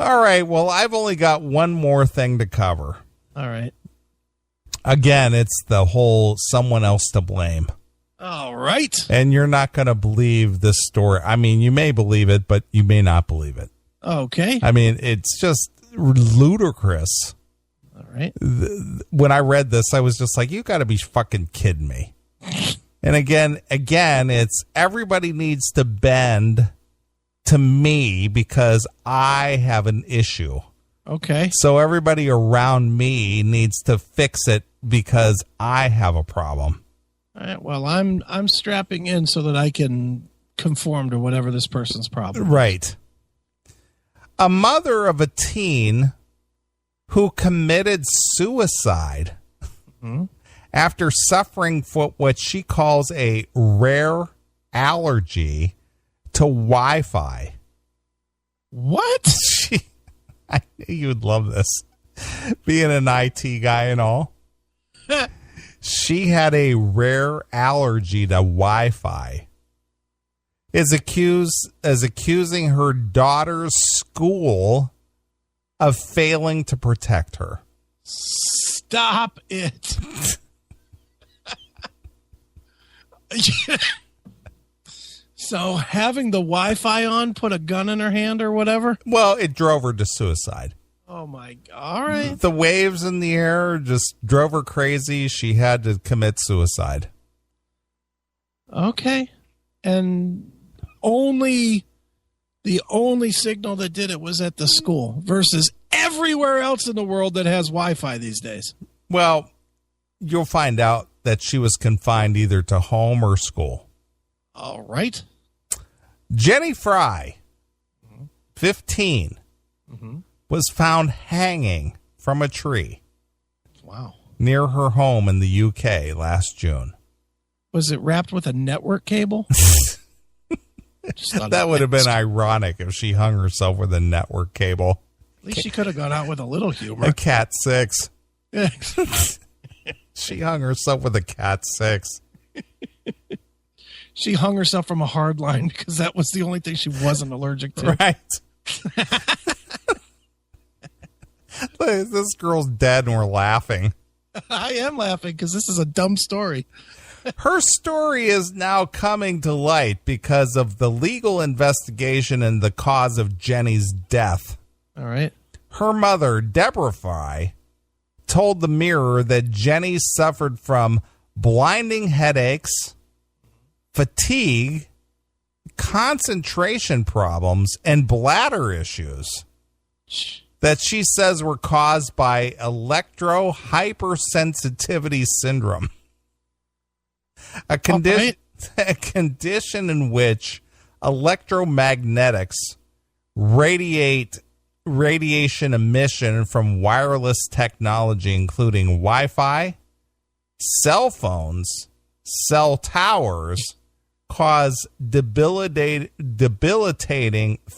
All right. Well, I've only got one more thing to cover. All right. Again, it's the whole someone else to blame. All right. And you're not going to believe this story. I mean, you may believe it, but you may not believe it. Okay. I mean, it's just ludicrous. All right. When I read this, I was just like, you got to be fucking kidding me. And again, it's everybody needs to bend to me because I have an issue. Okay. So everybody around me needs to fix it because I have a problem. All right. Well, I'm strapping in so that I can conform to whatever this person's problem is. Right. A mother of a teen who committed suicide after suffering from what she calls a rare allergy to Wi-Fi. What? I knew you would love this. Being an IT guy and all. She had a rare allergy to Wi-Fi. Is accusing her daughter's school of failing to protect her. Stop it. So having the Wi-Fi on put a gun in her hand or whatever? Well, it drove her to suicide. Oh, my God. All right. The waves in the air just drove her crazy. She had to commit suicide. Okay. And the only signal that did it was at the school versus everywhere else in the world that has Wi-Fi these days. Well, you'll find out that she was confined either to home or school. All right. Jenny Fry, 15, was found hanging from a tree. Wow. Near her home in the UK last June. Was it wrapped with a network cable? That would have been ironic if she hung herself with a network cable. At least she could have gone out with a little humor. A Cat 6. She hung herself with a Cat 6. She hung herself from a hard line because that was the only thing she wasn't allergic to. Right. This girl's dead and we're laughing. I am laughing because this is a dumb story. Her story is now coming to light because of the legal investigation and the cause of Jenny's death. All right. Her mother, Deborah Fry, told the Mirror that Jenny suffered from blinding headaches, fatigue, concentration problems, and bladder issues that she says were caused by electro-hypersensitivity syndrome. A condition in which electromagnetics radiation emission from wireless technology, including Wi-Fi, cell phones, cell towers, cause debilitating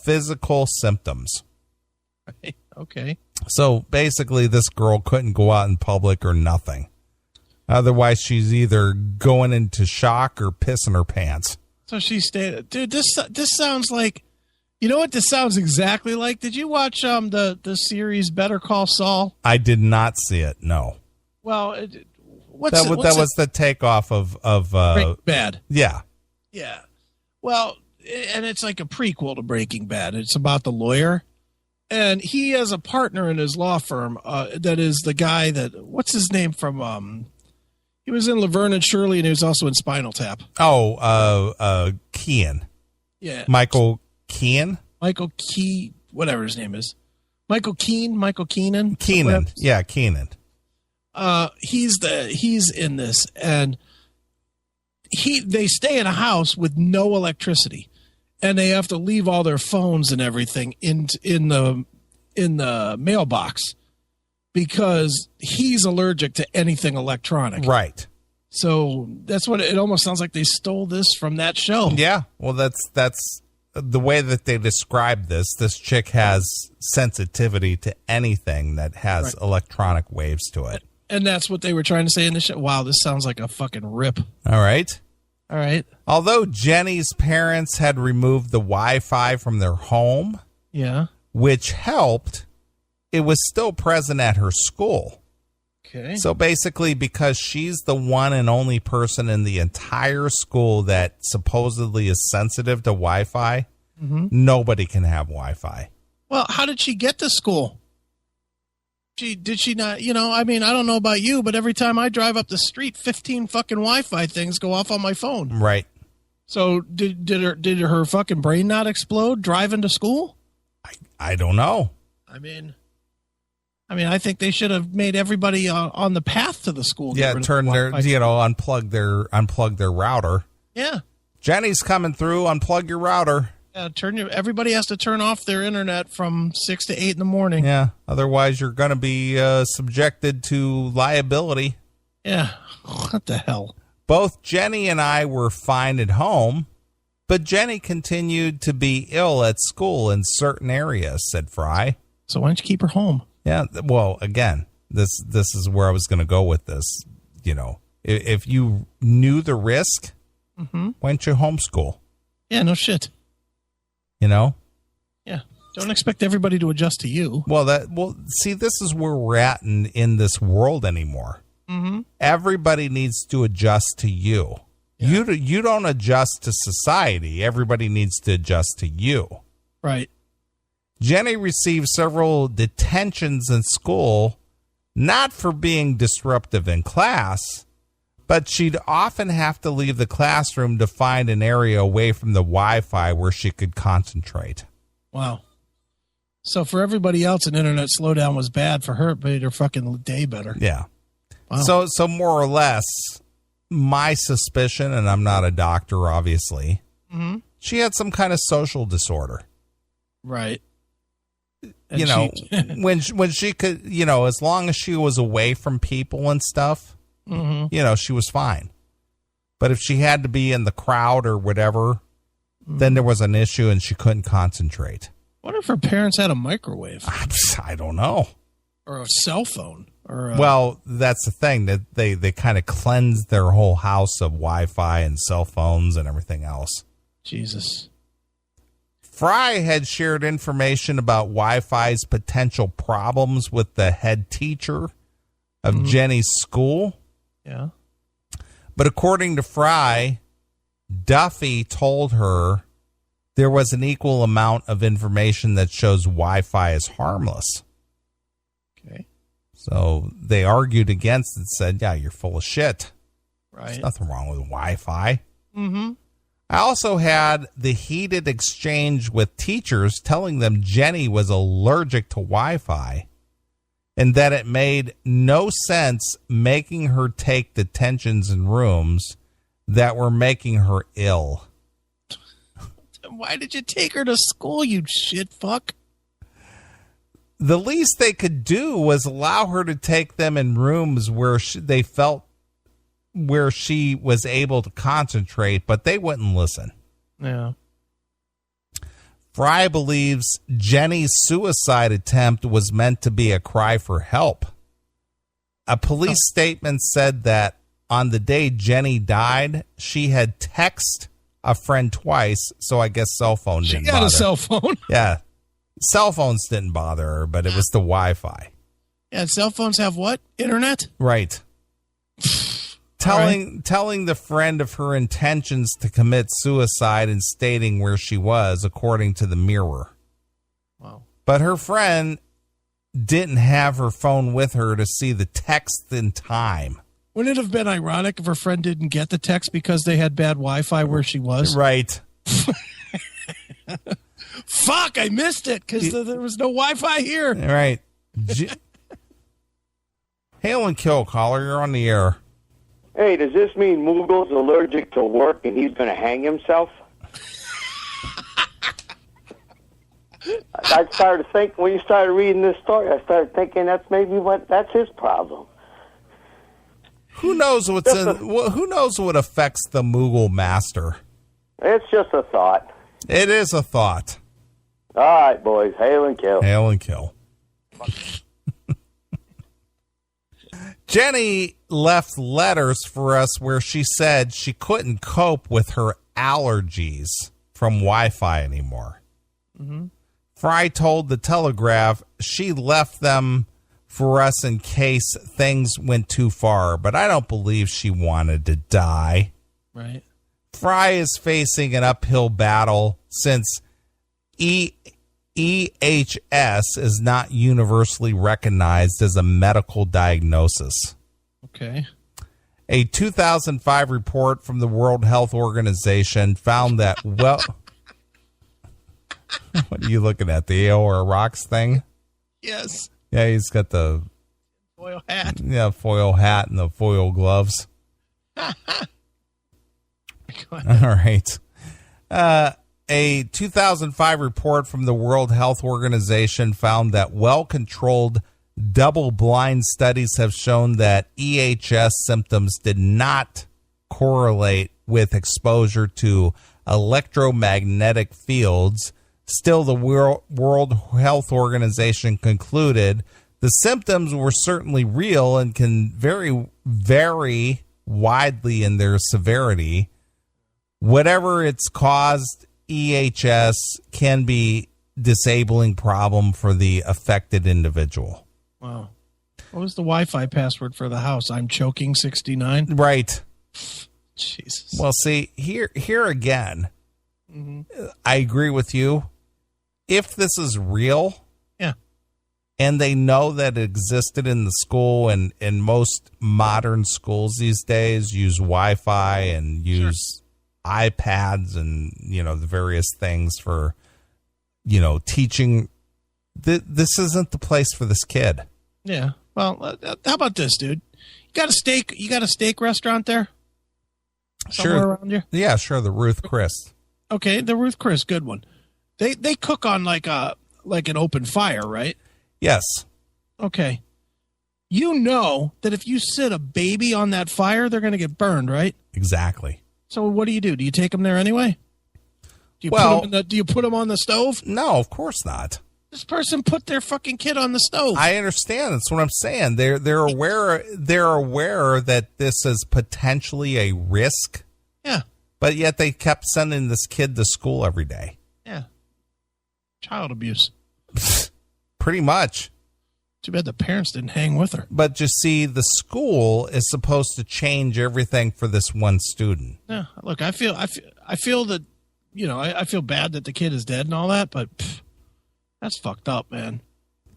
physical symptoms. Okay. So basically, this girl couldn't go out in public or nothing. Otherwise, she's either going into shock or pissing her pants. So she stayed. Dude, this sounds like, you know what this sounds exactly like? Did you watch the series Better Call Saul? I did not see it. No. Well, that was the takeoff of Breaking Bad. Yeah. Yeah. Well, and it's like a prequel to Breaking Bad. It's about the lawyer. And he has a partner in his law firm that is the guy that, what's his name from, he was in Laverne and Shirley, and he was also in Spinal Tap. Oh, Kean. Yeah. Michael Kean? Whatever his name is. Michael Keenan? Keenan. Yeah, Keenan. He's in this, and they stay in a house with no electricity, and they have to leave all their phones and everything in the mailbox because he's allergic to anything electronic. Right. So that's what it almost sounds like. They stole this from that show. Yeah. Well, that's the way that they describe this. This chick has sensitivity to anything that has electronic waves to it. And that's what they were trying to say in the show. Wow, this sounds like a fucking rip. All right. Although Jenny's parents had removed the Wi-Fi from their home, yeah, which helped. It was still present at her school. Okay. So basically, because she's the one and only person in the entire school that supposedly is sensitive to Wi-Fi, nobody can have Wi-Fi. Well, how did she get to school? Did she not, I mean, I don't know about you, but every time I drive up the street, 15 fucking Wi-Fi things go off on my phone. Right. So did her fucking brain not explode driving to school? I don't know. I mean, I think they should have made everybody on the path to the school. Turn their, unplug their router. Yeah. Jenny's coming through. Unplug your router. Yeah, everybody has to turn off their internet from 6 to 8 in the morning. Yeah. Otherwise, you're going to be subjected to liability. Yeah. What the hell? Both Jenny and I were fine at home, but Jenny continued to be ill at school in certain areas, said Fry. So why don't you keep her home? Yeah. Well, again, this is where I was going to go with this. If you knew the risk, why don't you homeschool? Yeah, no shit. Yeah. Don't expect everybody to adjust to you. See, this is where we're at in this world anymore. Everybody needs to adjust to you. Yeah. You don't adjust to society. Everybody needs to adjust to you. Right. Jenny received several detentions in school, not for being disruptive in class, but she'd often have to leave the classroom to find an area away from the Wi-Fi where she could concentrate. Wow. So for everybody else, an internet slowdown was bad. For her, it made her fucking day better. Yeah. Wow. So more or less, my suspicion, and I'm not a doctor, obviously, she had some kind of social disorder. Right. And when she could, as long as she was away from people and stuff, she was fine. But if she had to be in the crowd or whatever, then there was an issue and she couldn't concentrate. What if her parents had a microwave? I don't know. Or a cell phone? Well, that's the thing, that they kind of cleansed their whole house of Wi-Fi and cell phones and everything else. Jesus. Fry had shared information about Wi-Fi's potential problems with the head teacher of Jenny's school. Yeah. But according to Fry, Duffy told her there was an equal amount of information that shows Wi-Fi is harmless. Okay. So they argued against it, said, yeah, you're full of shit. Right. There's nothing wrong with Wi-Fi. I also had the heated exchange with teachers telling them Jenny was allergic to Wi-Fi and that it made no sense making her take detentions in rooms that were making her ill. Why did you take her to school, you shit fuck? The least they could do was allow her to take them in rooms where they felt where she was able to concentrate, but they wouldn't listen. Yeah. Fry believes Jenny's suicide attempt was meant to be a cry for help. A police statement said that on the day Jenny died, she had texted a friend twice, so I guess cell phone didn't bother. She got a cell phone? Yeah. Cell phones didn't bother her, but it was the Wi-Fi. Yeah, cell phones have what? Internet? Right. Telling the friend of her intentions to commit suicide and stating where she was, according to the Mirror. Wow. But her friend didn't have her phone with her to see the text in time. Wouldn't it have been ironic if her friend didn't get the text because they had bad Wi-Fi where she was? Right. Fuck, I missed it because there was no Wi-Fi here. Right. Hail and kill, caller. You're on the air. Hey, does this mean Moogle's allergic to work and he's going to hang himself? I started thinking, when you started reading this story, I started thinking that's his problem. Who knows who knows what affects the Moogle master? It's just a thought. It is a thought. All right, boys. Hail and kill. Hail and kill. Jenny left letters for us where she said she couldn't cope with her allergies from Wi-Fi anymore. Fry told the Telegraph she left them for us in case things went too far, but I don't believe she wanted to die. Right. Fry is facing an uphill battle since EHS is not universally recognized as a medical diagnosis. Okay. A 2005 report from the World Health Organization found that, well, what are you looking at? The Aora Rocks thing? Yes. Yeah, he's got the foil hat. Yeah, foil hat and the foil gloves. All right. A 2005 report from the World Health Organization found that well-controlled double-blind studies have shown that EHS symptoms did not correlate with exposure to electromagnetic fields. Still, the World Health Organization concluded the symptoms were certainly real and can vary widely in their severity. Whatever it's caused, EHS can be disabling problem for the affected individual. Wow. What was the Wi-Fi password for the house? I'm choking 69. Right. Jesus. Well, see, here again, I agree with you. If this is real, yeah, and they know that it existed in the school, and most modern schools these days use Wi-Fi and use iPads and, the various things for, teaching. This isn't the place for this kid. Yeah. Well, how about this, dude? You got a steak restaurant there? Somewhere Sure. around here? Yeah, sure. The Ruth Chris. Okay, the Ruth Chris, good one. They cook on like an open fire, right? Yes. Okay. You know that if you sit a baby on that fire, they're going to get burned, right? Exactly. So what do? Do you take them there anyway? Do you put them on the stove? No, of course not. This person put their fucking kid on the stove. I understand. That's what I'm saying. They're aware that this is potentially a risk. Yeah. But yet they kept sending this kid to school every day. Yeah. Child abuse. Pretty much. Too bad the parents didn't hang with her. But you see, the school is supposed to change everything for this one student. Yeah. Look, I feel that, I feel bad that the kid is dead and all that, but that's fucked up, man.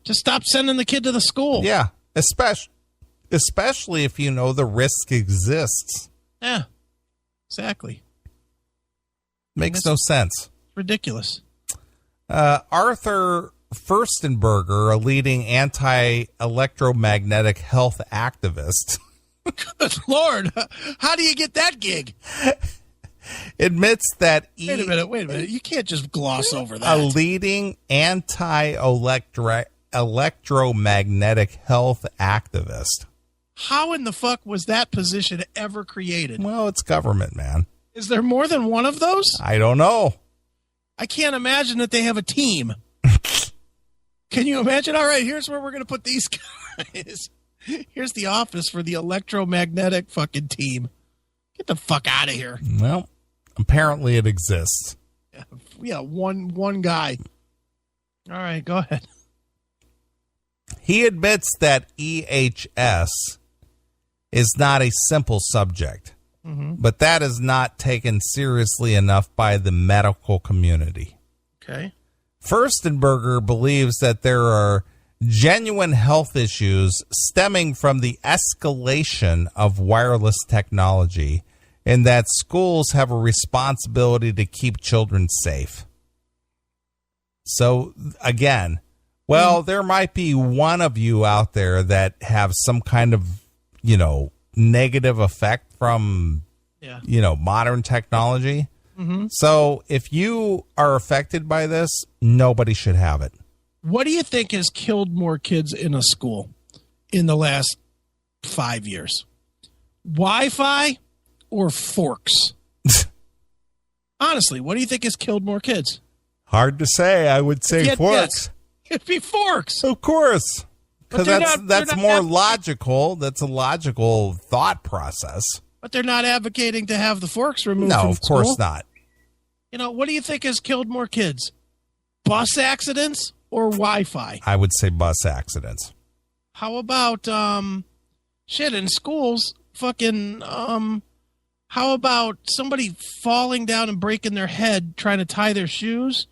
Just stop sending the kid to the school. Yeah. Especially if you know the risk exists. Yeah. Exactly. Makes no sense. Ridiculous. Arthur Furstenberger, a leading anti-electromagnetic health activist. Good Lord. How do you get that gig? Admits that Wait a minute. You can't just gloss over that. A leading anti-electromagnetic health activist. How in the fuck was that position ever created? Well, it's government, man. Is there more than one of those? I don't know. I can't imagine that they have a team. Can you imagine? All right, here's where we're going to put these guys. Here's the office for the electromagnetic fucking team. Get the fuck out of here. Well, apparently it exists. Yeah, one guy. All right, go ahead. He admits that EHS is not a simple subject, but that is not taken seriously enough by the medical community. Okay. Furstenberger believes that there are genuine health issues stemming from the escalation of wireless technology and that schools have a responsibility to keep children safe. So, again, there might be one of you out there that have some kind of, negative effect from, modern technology. So if you are affected by this, nobody should have it. What do you think has killed more kids in a school in the last 5 years? Wi-Fi or forks? Honestly, what do you think has killed more kids? Hard to say. I would say forks. It'd be forks. Of course. Because that's more logical. That's a logical thought process. But they're not advocating to have the forks removed from No, of course school. not. What do you think has killed more kids? bus accidents or Wi-Fi? I would say bus accidents. How about in schools? Fucking how about somebody falling down and breaking their head trying to tie their shoes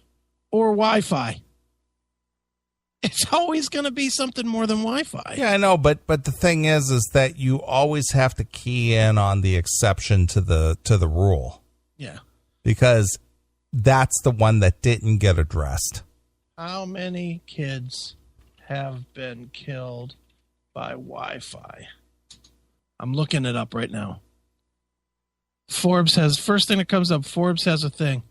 or Wi-Fi? It's always going to be something more than Wi-Fi. Yeah, I know, but the thing is that you always have to key in on the exception to the rule. Yeah. Because that's the one that didn't get addressed. How many kids have been killed by Wi-Fi? I'm looking it up right now. Forbes has, first thing that comes up, Forbes has a thing.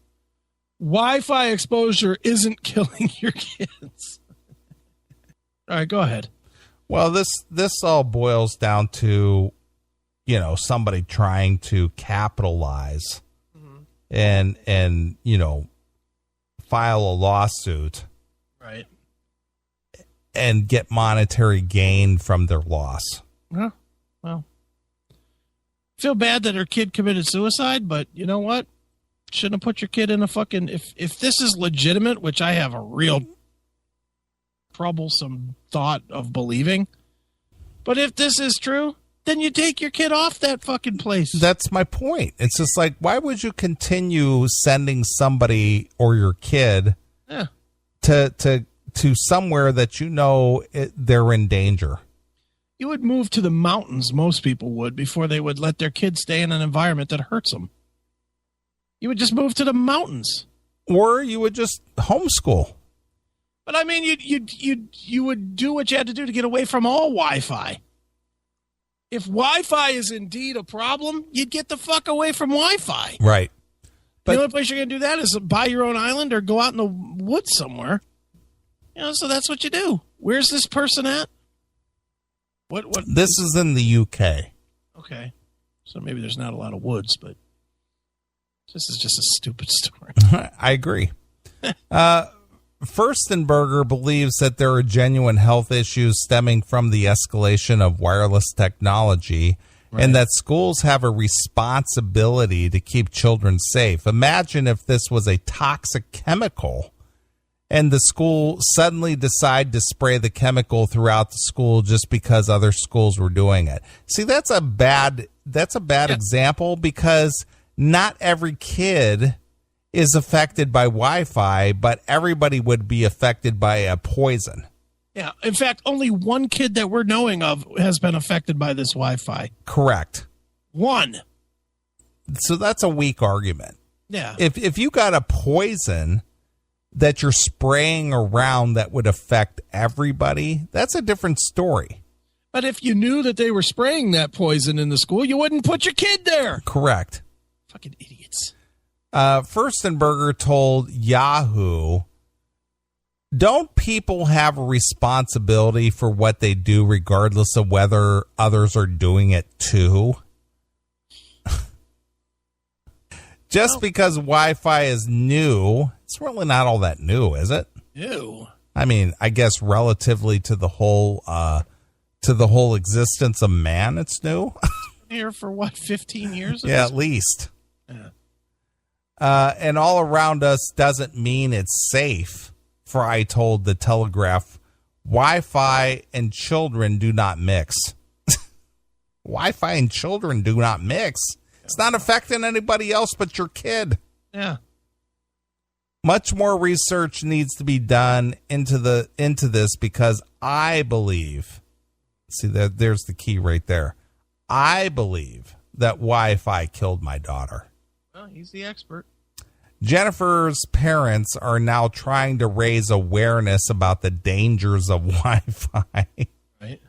Wi-Fi exposure isn't killing your kids. All right, go ahead. Well, this all boils down to, somebody trying to capitalize and file a lawsuit. Right. And get monetary gain from their loss. Yeah. Well, feel bad that her kid committed suicide, but you know what? Shouldn't have put your kid in a fucking... If this is legitimate, which I have a real troublesome thought of believing, but if this is true, then you take your kid off that fucking place. That's my point. It's just like, why would you continue sending somebody or your kid to somewhere that they're in danger? You would move to the mountains, most people would, before they would let their kids stay in an environment that hurts them. You would just move to the mountains. Or you would just homeschool. But I mean, you would do what you had to do to get away from all Wi-Fi. If Wi-Fi is indeed a problem, you'd get the fuck away from Wi-Fi. Right. But the only place you're going to do that is buy your own island or go out in the woods somewhere. So that's what you do. Where's this person at? What? This is in the UK. Okay. So maybe there's not a lot of woods, but this is just a stupid story. I agree. Furstenberger believes that there are genuine health issues stemming from the escalation of wireless technology, right, and that schools have a responsibility to keep children safe. Imagine if this was a toxic chemical and the school suddenly decide to spray the chemical throughout the school just because other schools were doing it. See, that's a bad example, because not every kid is affected by Wi-Fi, but everybody would be affected by a poison. Yeah. In fact, only one kid that we're knowing of has been affected by this Wi-Fi. Correct. One. So that's a weak argument. Yeah. If you got a poison that you're spraying around that would affect everybody, that's a different story. But if you knew that they were spraying that poison in the school, you wouldn't put your kid there. Correct. Fucking idiots. Furstenberger told Yahoo, don't people have a responsibility for what they do regardless of whether others are doing it too? Just because Wi-Fi is new, it's really not all that new, is it? New. I mean, I guess relatively to the whole existence of man, it's new. Here for what, 15 years? Yeah, at least. Yeah. And all around us doesn't mean it's safe. For I told the Telegraph, Wi-Fi and children do not mix. Wi-Fi and children do not mix. It's not affecting anybody else but your kid. Yeah. Much more research needs to be done into this, because I believe, see, there's the key right there. I believe that Wi-Fi killed my daughter. Well, he's the expert. Jennifer's parents are now trying to raise awareness about the dangers of Wi-Fi. Right.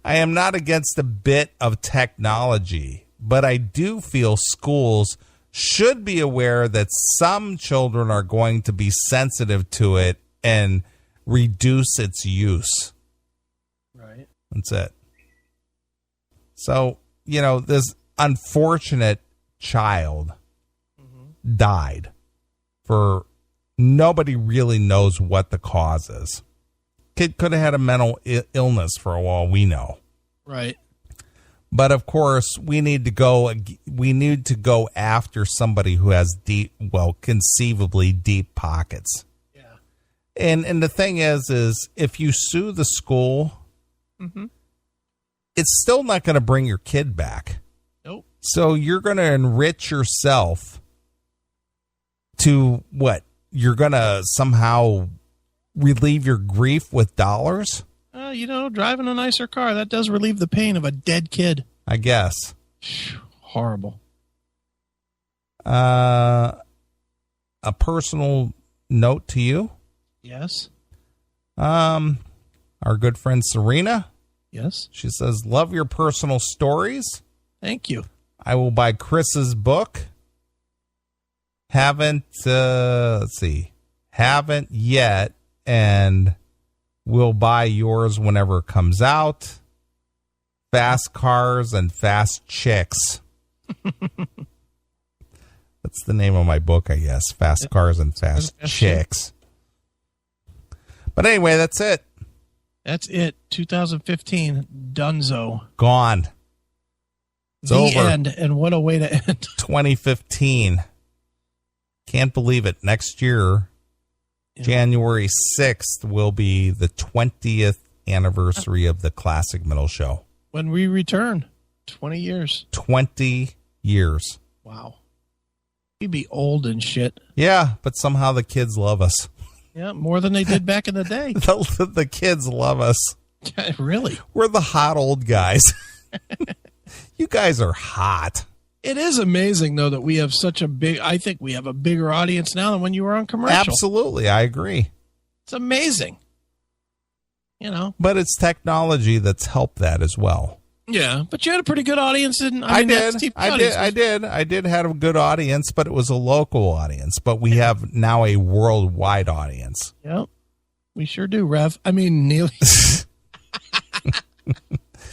I am not against a bit of technology, but I do feel schools should be aware that some children are going to be sensitive to it and reduce its use. Right. That's it. So, this unfortunate child died for nobody really knows what the cause is. Kid could have had a mental illness for all we know. Right. But of course, we need to go after somebody who has conceivably deep pockets. Yeah. And the thing is if you sue the school, it's still not going to bring your kid back. Nope. So you're going to enrich yourself to what? You're going to somehow relieve your grief with dollars? Driving a nicer car, that does relieve the pain of a dead kid. I guess. Horrible. A personal note to you. Yes. Our good friend Serena. Yes. She says, love your personal stories. Thank you. I will buy Chris's book. Haven't yet, and we'll buy yours whenever it comes out. Fast cars and fast chicks. That's the name of my book, I guess. Fast cars and fast chicks. But anyway, that's it. That's it. 2015, Dunzo. Gone. It's the over. End, and what a way to end. 2015. Can't believe it. Next year, January 6th, will be the 20th anniversary of the Classic Metal Show. When we return, 20 years. 20 years. Wow. We'd be old and shit. Yeah, but somehow the kids love us. Yeah, more than they did back in the day. The kids love us. Really? We're the hot old guys. You guys are hot. It is amazing, though, that we have I think we have a bigger audience now than when you were on commercial. Absolutely, I agree. It's amazing. But it's technology that's helped that as well. Yeah, but you had a pretty good audience. I did have a good audience, but it was a local audience. But we have now a worldwide audience. Yep, we sure do, Rev. I mean, Neeley.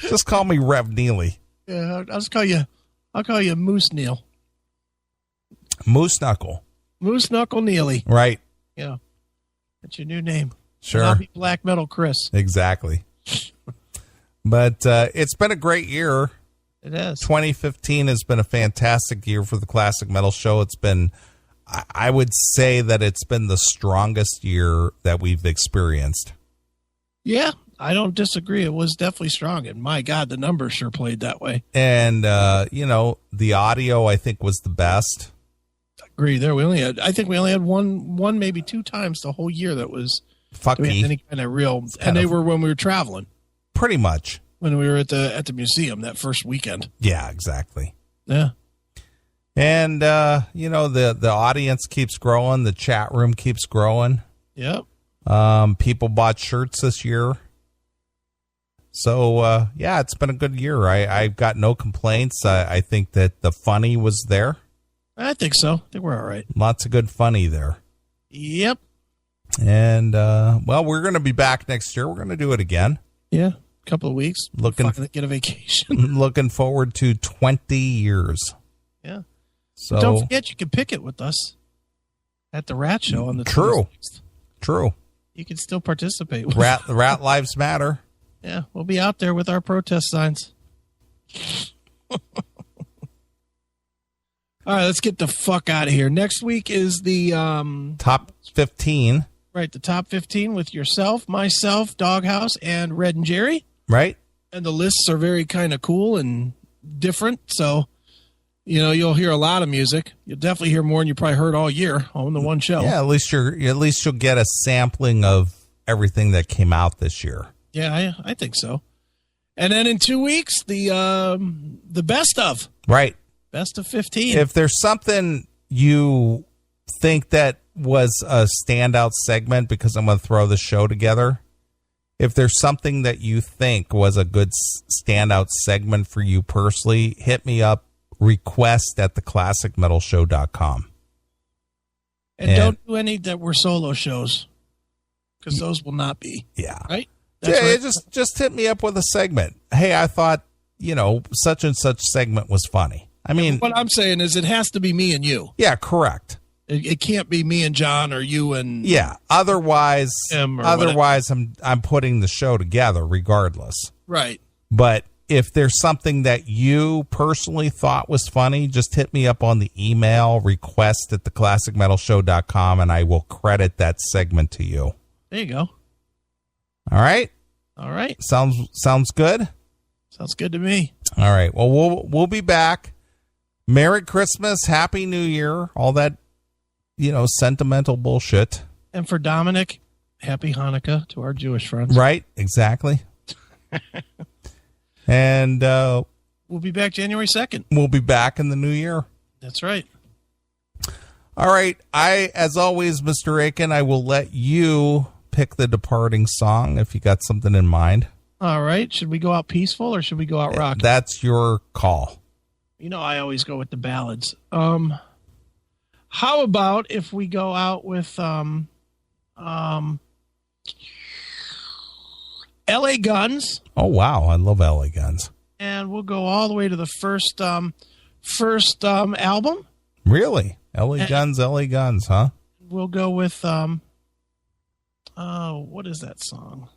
Just call me Rev Neeley. Yeah, I'll call you Moose Neil. Moose Knuckle. Moose Knuckle Neeley. Right. Yeah, that's your new name. Sure. And I'll be Black Metal Chris. Exactly. But it's been a great year. It has. 2015 has been a fantastic year for the Classic Metal Show. It's been, I would say that it's been the strongest year that we've experienced. Yeah, I don't disagree. It was definitely strong. And my God, the numbers sure played that way. And, the audio, I think, was the best. Agree. I think we only had one, maybe two times the whole year that was fucky. Any kind of real, and they were when we were traveling. Pretty much. When we were at the museum that first weekend. Yeah, exactly. Yeah. And, the audience keeps growing. The chat room keeps growing. Yep. People bought shirts this year. So, it's been a good year. I've got no complaints. I think that the funny was there. I think so. I think we're all right. Lots of good funny there. Yep. And, we're going to be back next year. We're going to do it again. Yeah. Couple of weeks. Looking to get a vacation. Looking forward to 20 years. Yeah. So but don't forget, you can pick it with us at the Rat Show on the 26th. True. You can still participate. Rat lives matter. Yeah, we'll be out there with our protest signs. All right, let's get the fuck out of here. Next week is the top 15. Right, the top 15 with yourself, myself, Doghouse, and Red and Jerry. Right. And the lists are very kind of cool and different. So, you'll hear a lot of music. You'll definitely hear more than you probably heard all year on the one show. Yeah, at least you'll get a sampling of everything that came out this year. Yeah, I think so. And then in 2 weeks, the best of. Right. Best of 15. If there's something you think that was a standout segment, because I'm going to throw the show together. If there's something that you think was a good standout segment for you personally, hit me up, request at theclassicmetalshow.com. And don't do any that were solo shows, because those will not be. Yeah. Right? That's right. Just hit me up with a segment. Hey, I thought, such and such segment was funny. I mean, what I'm saying is it has to be me and you. Yeah, correct. It can't be me and John or you and Otherwise, him or I'm putting the show together regardless. Right. But if there's something that you personally thought was funny, just hit me up on the email request at theclassicmetalshow.com, and I will credit that segment to you. There you go. All right. All right. Sounds good. Sounds good to me. All right. Well, we'll be back. Merry Christmas, Happy New Year, all that, sentimental bullshit. And for Dominic, Happy Hanukkah to our Jewish friends. Right. Exactly. And we'll be back January 2nd. We'll be back in the new year. That's right. All right. As always, Mr. Aiken, I will let you pick the departing song if you got something in mind. All right. Should we go out peaceful or should we go out rocking? That's your call. I always go with the ballads. How about if we go out with LA Guns? Oh, wow. I love LA Guns. And we'll go all the way to the first album. Really? LA Guns, huh? We'll go with what is that song?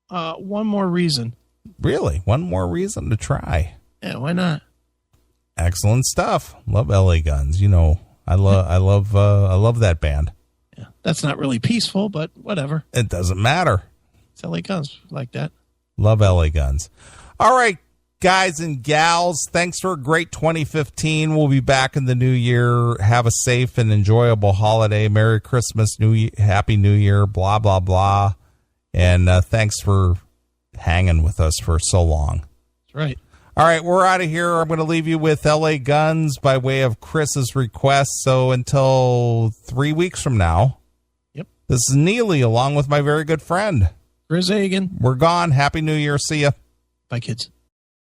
One More Reason. Really? One More Reason to try. Yeah, why not? Excellent stuff. Love LA Guns. I love that band. Yeah, that's not really peaceful, but whatever. It doesn't matter. It's LA Guns like that. Love LA Guns. All right, guys and gals, thanks for a great 2015. We'll be back in the new year. Have a safe and enjoyable holiday. Merry Christmas, Happy New Year, blah, blah, blah. And thanks for hanging with us for so long. That's right. All right, we're out of here. I'm going to leave you with LA Guns by way of Chris's request. So until 3 weeks from now, yep. This is Neeley along with my very good friend, Chris Hagen. We're gone. Happy New Year. See ya. Bye, kids.